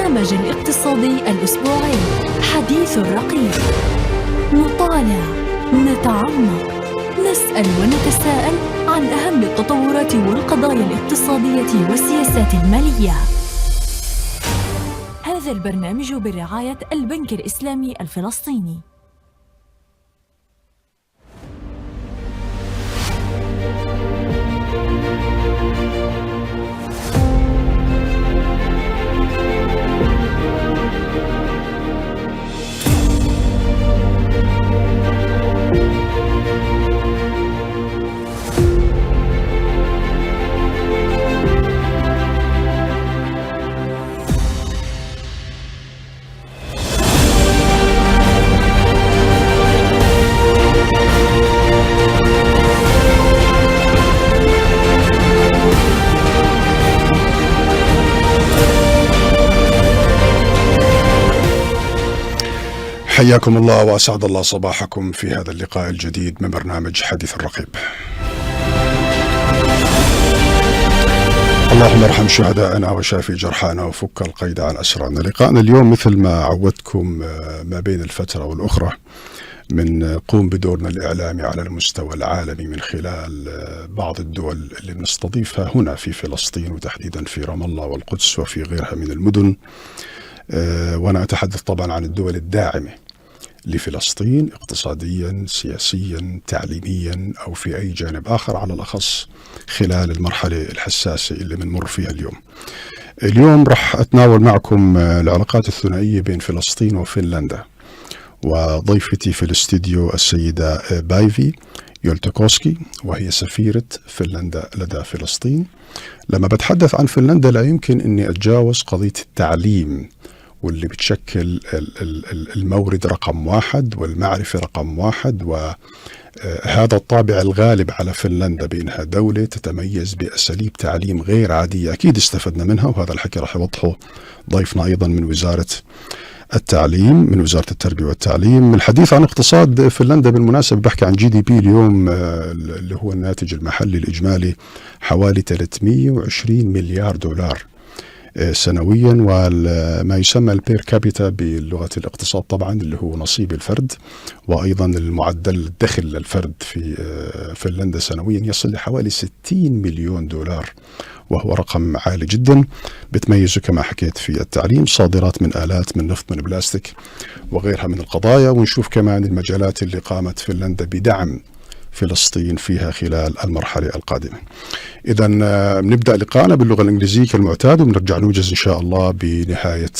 البرنامج الاقتصادي الأسبوعي حديث الرقيب. نطالع، نتعمق، نسأل ونتساءل عن أهم التطورات والقضايا الاقتصادية والسياسات المالية. هذا البرنامج برعاية البنك الإسلامي الفلسطيني. حياكم الله وأسعد الله صباحكم في هذا اللقاء الجديد من برنامج حديث الرقيب. اللهم ارحم شهدائنا وشافي جرحانا وفك القيد عن أسرانا. لقاءنا اليوم مثل ما عودتكم ما بين الفترة والأخرى من قوم بدورنا الإعلامي على المستوى العالمي من خلال بعض الدول اللي بنستضيفها هنا في فلسطين، وتحديدا في رام الله والقدس وفي غيرها من المدن. وأنا أتحدث طبعا عن الدول الداعمة لفلسطين اقتصاديا، سياسيا، تعليميا أو في أي جانب آخر، على الأخص خلال المرحلة الحساسة اللي بنمر فيها اليوم. اليوم رح أتناول معكم العلاقات الثنائية بين فلسطين وفنلندا، وضيفتي في الاستديو السيدة بايفي بيلتوكوسكي، وهي سفيرة فنلندا لدى فلسطين. لما بتحدث عن فنلندا لا يمكن أني أتجاوز قضية التعليم، واللي بتشكل المورد رقم 1 والمعرفة رقم 1، وهذا الطابع الغالب على فنلندا بأنها دولة تتميز بأساليب تعليم غير عادية. أكيد استفدنا منها، وهذا الحكي رح يوضحه ضيفنا أيضا من وزارة التعليم، من وزارة التربية والتعليم. الحديث عن اقتصاد فنلندا بالمناسبة بحكي عن GDP اليوم اللي هو الناتج المحلي الإجمالي حوالي 320 مليار دولار سنويا، وما يسمى البير كابيتا بلغة الاقتصاد طبعا اللي هو نصيب الفرد، وأيضا المعدل الدخل للفرد في فنلندا سنويا يصل لحوالي 60 مليون دولار، وهو رقم عالي جدا. بتميزه كما حكيت في التعليم، صادرات من آلات، من نفط، من بلاستيك وغيرها من القضايا. ونشوف كمان المجالات اللي قامت فنلندا بدعم فلسطين فيها خلال المرحلة القادمة. إذا نبدأ لقاءنا باللغة الإنجليزية كالمعتاد، وبنرجع نوجز إن شاء الله بنهاية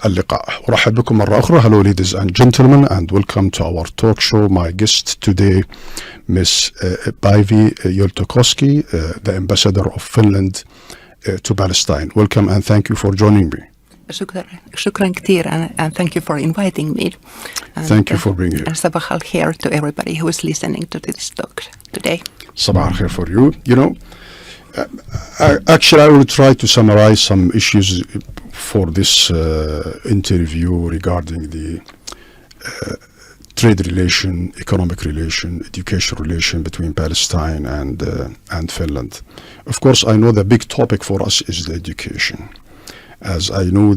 اللقاء. أرحب بكم مرة أخرى. Hello ladies and gentlemen, and welcome to our talk show. My guest today, Miss Paivi Peltokoski, the ambassador of Finland to Palestine. Welcome and thank you for joining me. شكرا كثير and thank you for inviting me. Thank you for being here. And صباح الخير to everybody who is listening to this talk today. صباح الخير for you. You know, actually I will try to summarize some issues for this interview regarding the trade relation, economic relation, education relation between Palestine and Finland. Of course, I know the big topic for us is the education. As I know,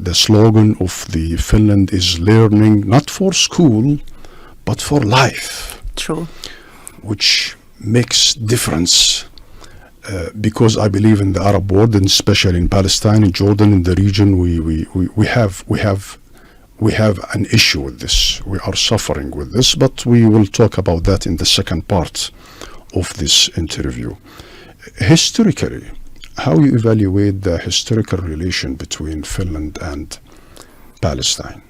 the slogan of the Finland is learning not for school, but for life. True. Which makes difference because I believe in the Arab world, and especially in Palestine, in Jordan, in the region, we have an issue with this. We are suffering with this, but we will talk about that in the second part of this interview. Historically, how you evaluate the historical relation between Finland and Palestine?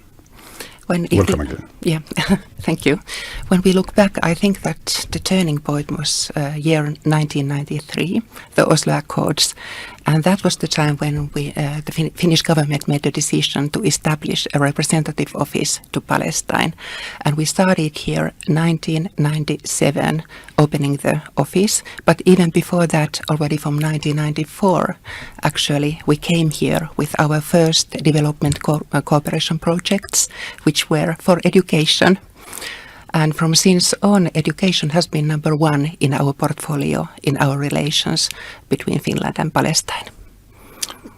Welcome again. Yeah, thank you. When we look back, I think that the turning point was year 1993, the Oslo Accords, and that was the time when the Finnish government made the decision to establish a representative office to Palestine, and we started here 1997 opening the office, but even before that, already from 1994, actually we came here with our first development cooperation projects, which were for education. And from since on, education has been number one in our portfolio, in our relations between Finland and Palestine.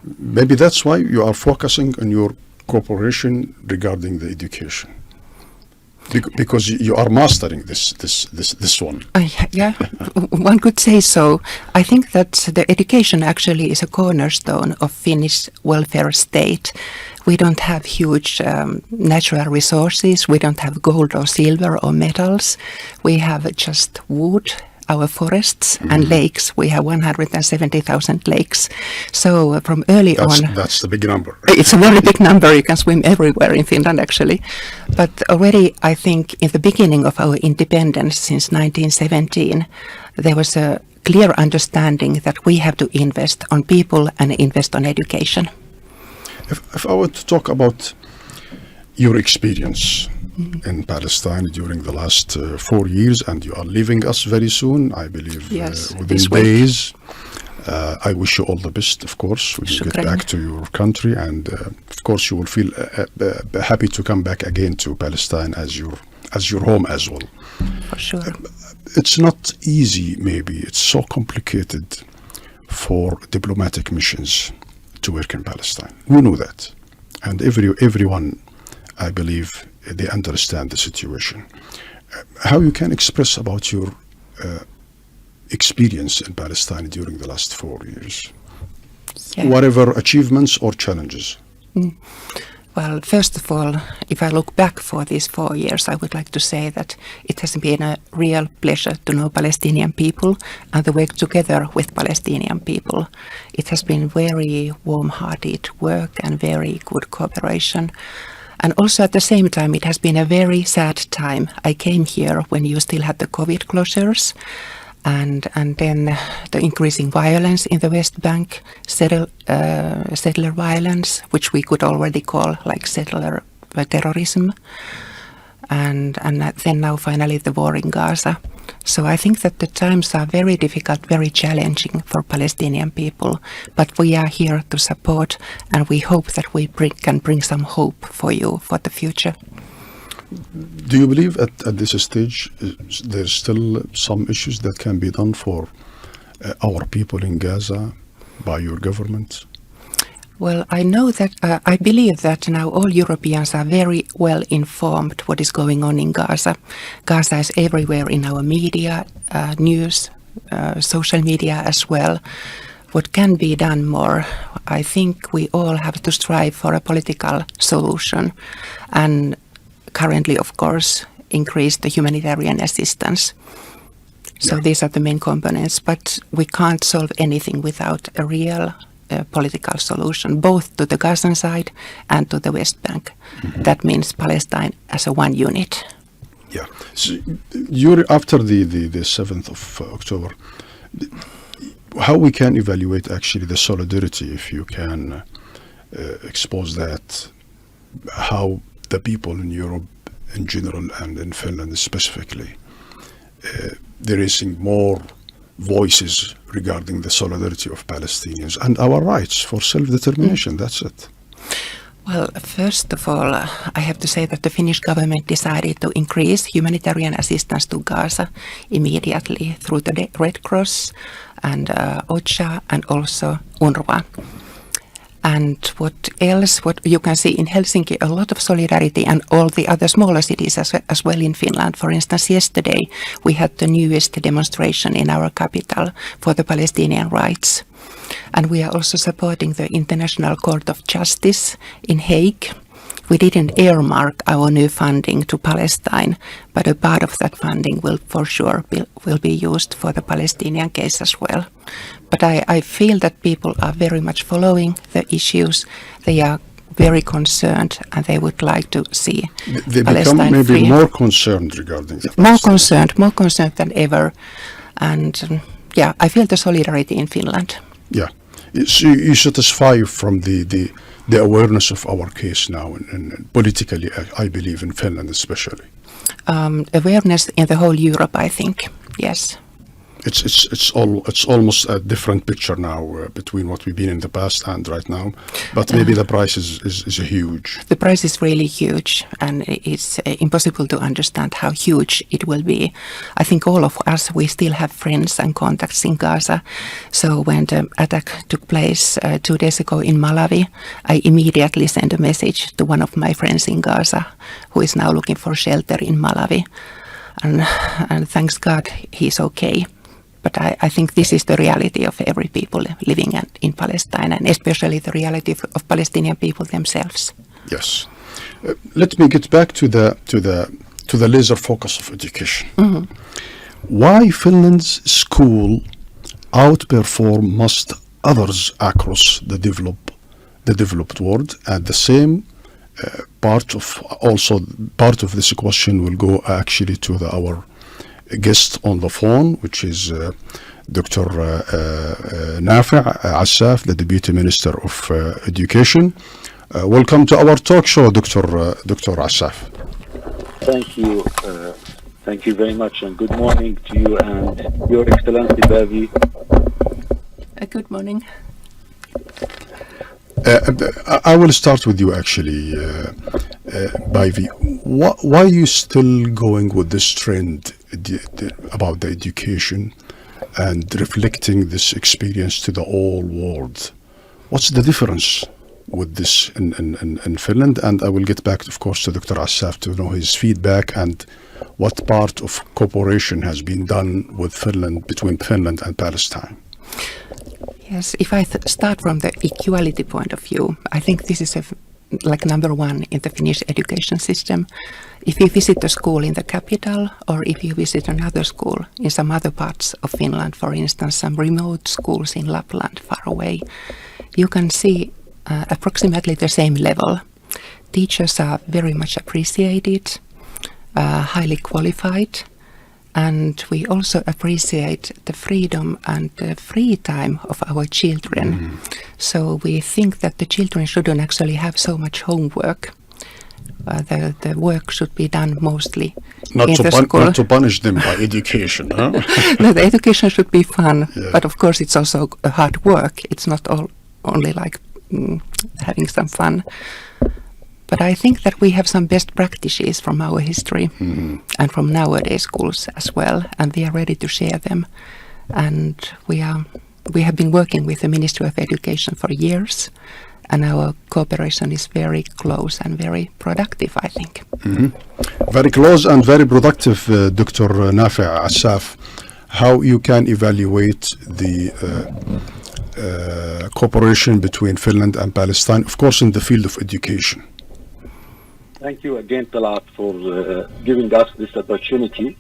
Maybe that's why you are focusing on your cooperation regarding the education. Because you are mastering this one. Yeah, one could say so. I think that the education actually is a cornerstone of Finnish welfare state. We don't have huge natural resources. We don't have gold or silver or metals. We have just wood, our forests and lakes. We have 170,000 lakes. So from early on... That's the big number. It's a very big number. You can swim everywhere in Finland, actually. But already, I think, in the beginning of our independence, since 1917, there was a clear understanding that we have to invest on people and invest on education. If I were to talk about your experience in Palestine during the last 4 years, and you are leaving us very soon, I believe, yes, within days. I wish you all the best, of course, when you get back to your country, and of course you will feel happy to come back again to Palestine as your home as well. For sure. It's not easy, maybe. It's so complicated for diplomatic missions to work in Palestine. We know that. And everyone, I believe, they understand the situation. How you can express about your experience in Palestine during the last 4 years? Yeah. Whatever achievements or challenges? Well, first of all, if I look back for these 4 years, I would like to say that it has been a real pleasure to know Palestinian people and to work together with Palestinian people. It has been very warm-hearted work and very good cooperation. And also at the same time, it has been a very sad time. I came here when you still had the COVID closures, and then the increasing violence in the West Bank, settler violence, which we could already call like settler terrorism, and then now finally the war in Gaza. So I think that the times are very difficult, very challenging for Palestinian people, but we are here to support, and we hope that we can bring some hope for you for the future. Do you believe at this stage there's still some issues that can be done for our people in Gaza by your government? Well, I know that I believe that now all Europeans are very well informed what is going on in Gaza. Gaza is everywhere in our media, news, social media as well. What can be done more? I think we all have to strive for a political solution, and currently, of course, increase the humanitarian assistance. So these are the main components, but we can't solve anything without a real political solution, both to the Gazan side and to the West Bank. That means Palestine as a one unit. Yeah. So after the 7th of October, how we can evaluate actually the solidarity, if you can expose that, how the people in Europe in general and in Finland specifically, they're raising more voices regarding the solidarity of Palestinians and our rights for self-determination. That's it. Well, first of all, I have to say that the Finnish government decided to increase humanitarian assistance to Gaza immediately through the Red Cross and OCHA and also UNRWA. And what else? What you can see in Helsinki, a lot of solidarity, and all the other smaller cities as well in Finland. For instance, yesterday we had the newest demonstration in our capital for the Palestinian rights. And we are also supporting the International Court of Justice in Hague. We didn't earmark our new funding to Palestine, but a part of that funding will for sure will be used for the Palestinian case as well. But I feel that people are very much following the issues. They are very concerned, and they would like to see they Palestine become maybe free. more concerned regarding that. More concerned than ever. And I feel the solidarity in Finland. Yeah. So you satisfy from the awareness of our case now, and politically, I believe, in Finland especially. Awareness in the whole Europe, I think, yes. It's almost a different picture now between what we've been in the past and right now. But maybe the price is huge. The price is really huge, and it's impossible to understand how huge it will be. I think all of us, we still have friends and contacts in Gaza. So when the attack took place 2 days ago in Malawi, I immediately sent a message to one of my friends in Gaza, who is now looking for shelter in Malawi. And thanks God, he's okay. But I think this is the reality of every people living in Palestine, and especially the reality of Palestinian people themselves. Yes. Let me get back to the laser focus of education. Mm-hmm. Why Finland's school outperform most others across the developed world? And the same part of this question will go actually to our guest on the phone, which is Dr. Nafi' Assaf, the Deputy Minister of Education. Welcome to our talk show, Dr. Assaf. Thank you. Thank you very much, and good morning to you and Your Excellency Paivi. Good morning. I will start with you actually, Paivi. Why are you still going with this trend about the education and reflecting this experience to the whole world? What's the difference with this in Finland? And I will get back, of course, to Dr. Assaf to know his feedback and what part of cooperation has been done with Finland, between Finland and Palestine. Yes, if I start from the equality point of view, I think this is number one in the Finnish education system. If you visit a school in the capital, or if you visit another school in some other parts of Finland, for instance, some remote schools in Lapland, far away, you can see approximately the same level. Teachers are very much appreciated, highly qualified, and we also appreciate the freedom and the free time of our children. Mm. So we think that the children shouldn't actually have so much homework. The work should be done mostly in the school. Not to punish them by education. Huh? No, the education should be fun, Yeah. but of course it's also hard work. It's not only like having some fun. But I think that we have some best practices from our history and from nowadays schools as well, and we are ready to share them. And we have been working with the Ministry of Education for years, and our cooperation is very close and very productive, I think. Mm-hmm. Very close and very productive, Dr. Nafi' Assaf. How you can evaluate the cooperation between Finland and Palestine, of course, in the field of education? Thank you again, Talat, for giving us this opportunity.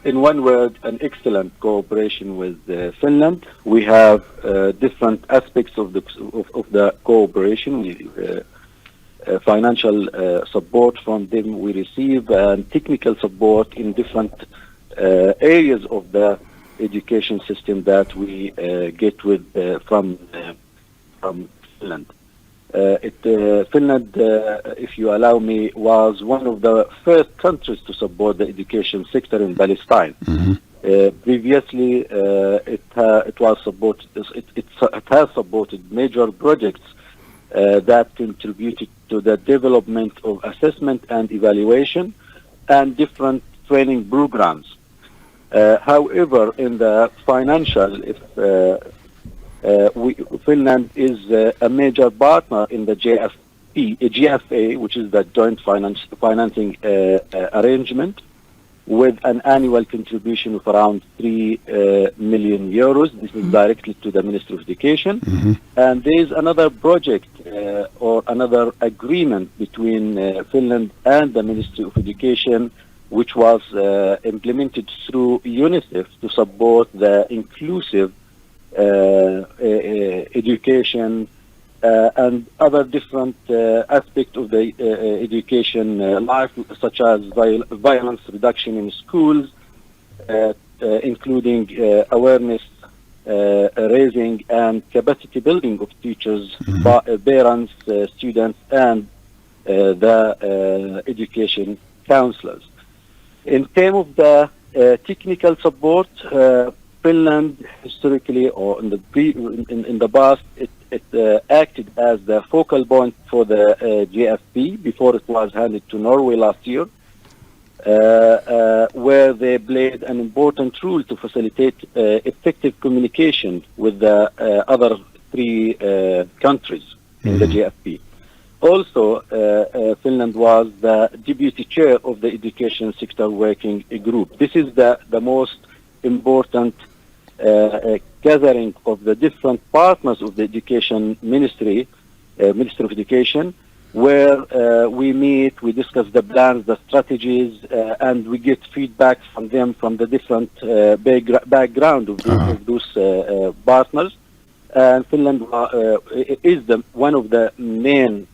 In one word, an excellent cooperation with Finland. We have different aspects of the cooperation. Financial support from them we receive, and technical support in different areas of the education system that we get with from Finland. Finland, if you allow me, was one of the first countries to support the education sector in Palestine. Mm-hmm. Previously, it has supported major projects that contributed to the development of assessment and evaluation and different training programs. However, in the financial, Finland is a major partner in the GFA, which is the joint financing arrangement, with an annual contribution of around 3 million euros. This is directly to the Ministry of Education. Mm-hmm. And there is another project or another agreement between Finland and the Ministry of Education, which was implemented through UNICEF to support the inclusive education and other different aspects of the education life, such as violence reduction in schools, including awareness raising and capacity building of teachers, parents, students, and the education counselors. In terms of the technical support, Finland historically or in the past, it acted as the focal point for the GFP before it was handed to Norway last year, where they played an important role to facilitate effective communication with the other three countries in the GFP. Also, Finland was the deputy chair of the education sector working group. This is the most important gathering of the different partners of the education ministry, Ministry of Education, where we meet, we discuss the plans, the strategies, and we get feedback from them from the different background of those partners. And Finland is one of the main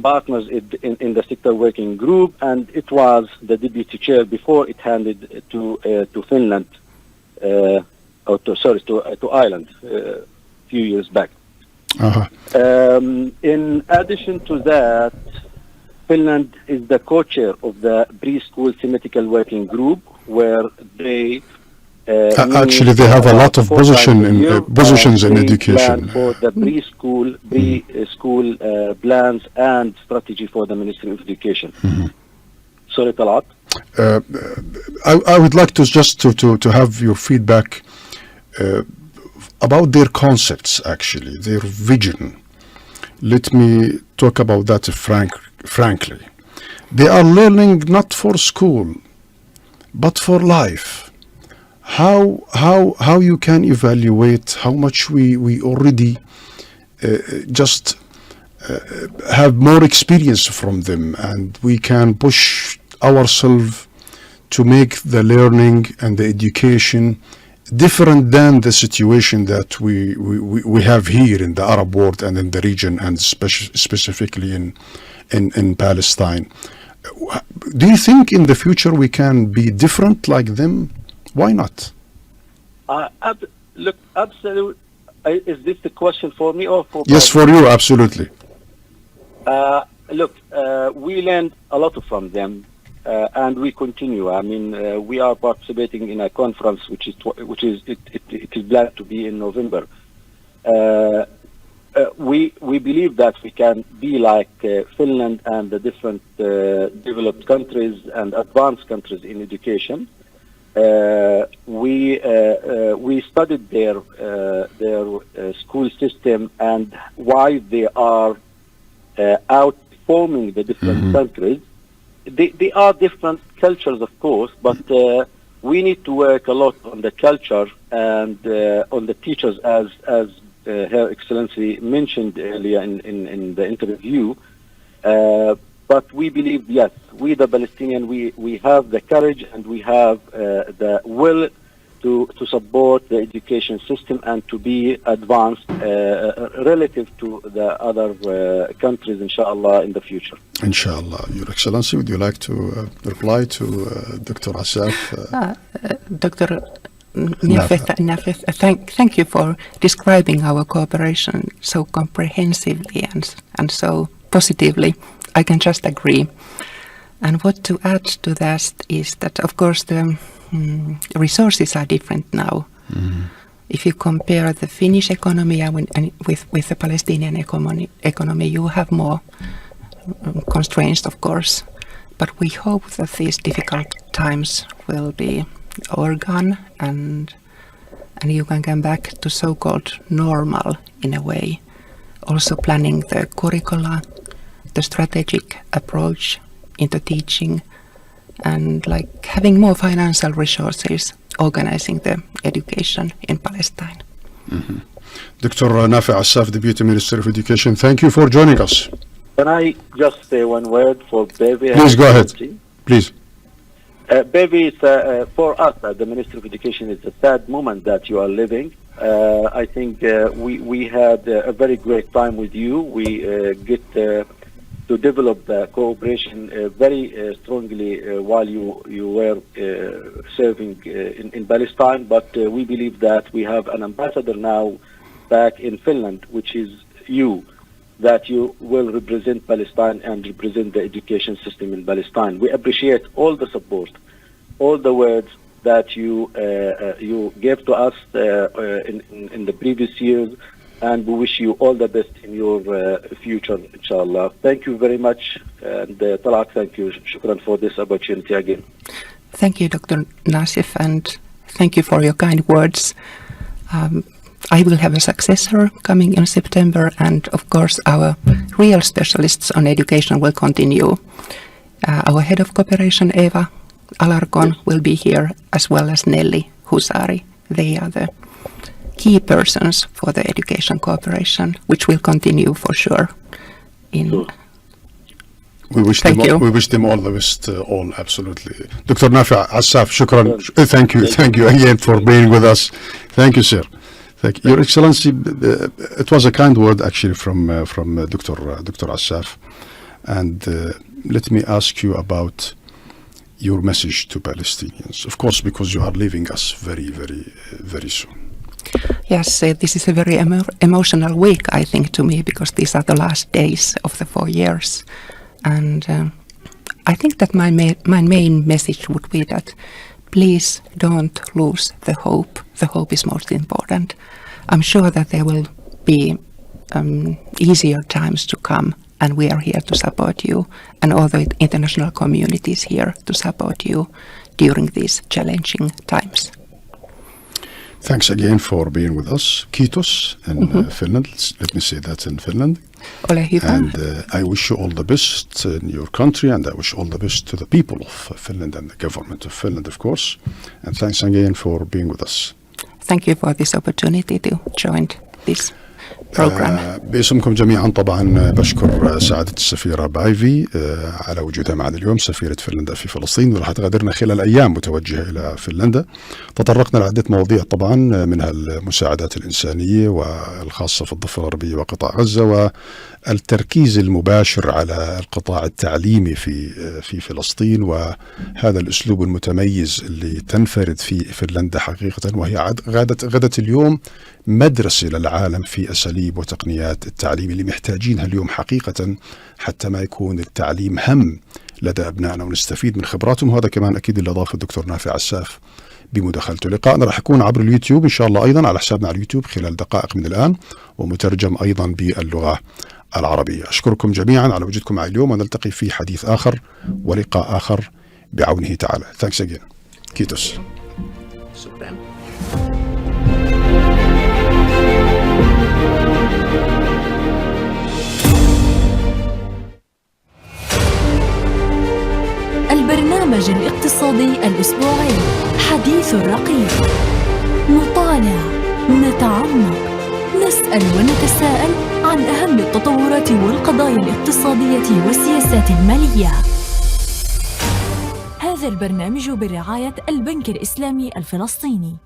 partners in the sector working group, and it was the deputy chair before it handed to Finland, to Ireland a few years back. In addition to that, Finland is the co-chair of the preschool thematical working group, where they actually they have a lot of positions in education. For the preschool plans and strategy for the Ministry of Education. Sorry, Talat. I would like to just to have your feedback about their concepts, actually, their vision. Let me talk about that frankly. They are learning not for school, but for life. How you can evaluate how much we already have more experience from them, and we can push ourselves to make the learning and the education different than the situation that we have here in the Arab world and in the region, and specifically in Palestine. Do you think in the future we can be different like them? Why not? Look, absolutely. Is this the question for me or for? Yes, for you, absolutely. Look, we learned a lot from them, and we continue. I mean, we are participating in a conference which is planned to be in November. We believe that we can be like Finland and the different developed countries and advanced countries in education. We studied their school system and why they are outperforming the different countries. They are different cultures, of course, but we need to work a lot on the culture and on the teachers, as Her Excellency mentioned earlier in the interview. But we believe, yes, we the Palestinians, we have the courage and we have the will to support the education system and to be advanced relative to the other countries, inshallah, in the future. Inshallah. Your Excellency, would you like to reply to Dr. Asaf? Dr. Nafith, thank you for describing our cooperation so comprehensively and so positively. I can just agree. And what to add to that is that, of course, the resources are different now. If you compare the Finnish economy with the Palestinian economy, you have more constraints, of course. But we hope that these difficult times will be overgone and you can come back to so-called normal in a way. Also planning the curricula, the strategic approach into teaching, and like having more financial resources organizing the education in Palestine. Dr. Nafi Assaf, Deputy Minister of Education, thank you for joining us. Can I just say one word for Paivi? Please go ahead. Please. Paivi, for us as the Minister of Education, it's a sad moment that you are living. I think we had a very great time with you. We get to develop the cooperation very strongly while you were serving in Palestine. But we believe that we have an ambassador now back in Finland, which is you, that you will represent Palestine and represent the education system in Palestine. We appreciate all the support all the words that you gave to us in the previous years, and we wish you all the best in your future, inshallah. Thank you very much, and Talat, thank you. Shukran for this opportunity again. Thank you, Dr. Nasif, and thank you for your kind words. I will have a successor coming in September, and of course our real specialists on education will continue. Our head of cooperation, Eva Alarcon, will be here, as well as Nelly Husari. They are the key persons for the education cooperation, which will continue for sure. We wish them all the best, all, absolutely. Dr. Nafi Assaf, shukran. Thank you again for being with us. Thank you, sir. Thank you. Your Excellency, it was a kind word actually from Dr. Assaf. And let me ask you about your message to Palestinians, of course, because you are leaving us very, very, very soon. Yes, this is a very emotional week, I think, to me, because these are the last days of the 4 years. And I think that my main message would be that please don't lose the hope. The hope is most important. I'm sure that there will be easier times to come, and we are here to support you, and all the international community is here to support you during these challenging times. Thanks again for being with us. Kiitos in Finland. Let me say that in Finland. Ole hyvä. And I wish you all the best in your country, and I wish all the best to the people of Finland and the government of Finland, of course. And thanks again for being with us. Thank you for this opportunity to join this program. باسمكم جميعا طبعا بشكر سعادة السفيرة بايفي على وجودها معنا اليوم، سفيرة فنلندا في فلسطين، واللي حتغادرنا خلال أيام متوجهة إلى فنلندا. تطرقنا لعدة مواضيع طبعا، منها المساعدات الإنسانية والخاصة في الضفة الغربية وقطاع غزة، والتركيز المباشر على القطاع التعليمي في فلسطين، وهذا الأسلوب المتميز اللي تنفرد فيه فنلندا حقيقة، وهي غدت اليوم مدرسة للعالم في أساليب وتقنيات التعليم اللي محتاجينها اليوم حقيقة، حتى ما يكون التعليم هم لدى أبنائنا ونستفيد من خبراتهم. وهذا كمان أكيد اللي أضاف الدكتور نافع عساف بمداخلته. لقاءنا راح يكون عبر اليوتيوب إن شاء الله، أيضا على حسابنا على اليوتيوب خلال دقائق من الآن، ومترجم أيضا باللغة العربية. أشكركم جميعا على وجودكم معي اليوم، ونلتقي في حديث آخر ولقاء آخر بعونه تعالى. Thanks again. كيتوس. البرنامج الاقتصادي الأسبوعي، حديث الرقيب، نطالع، نتعمق، نسأل ونتساءل عن أهم التطورات والقضايا الاقتصادية والسياسات المالية. هذا البرنامج برعاية البنك الإسلامي الفلسطيني.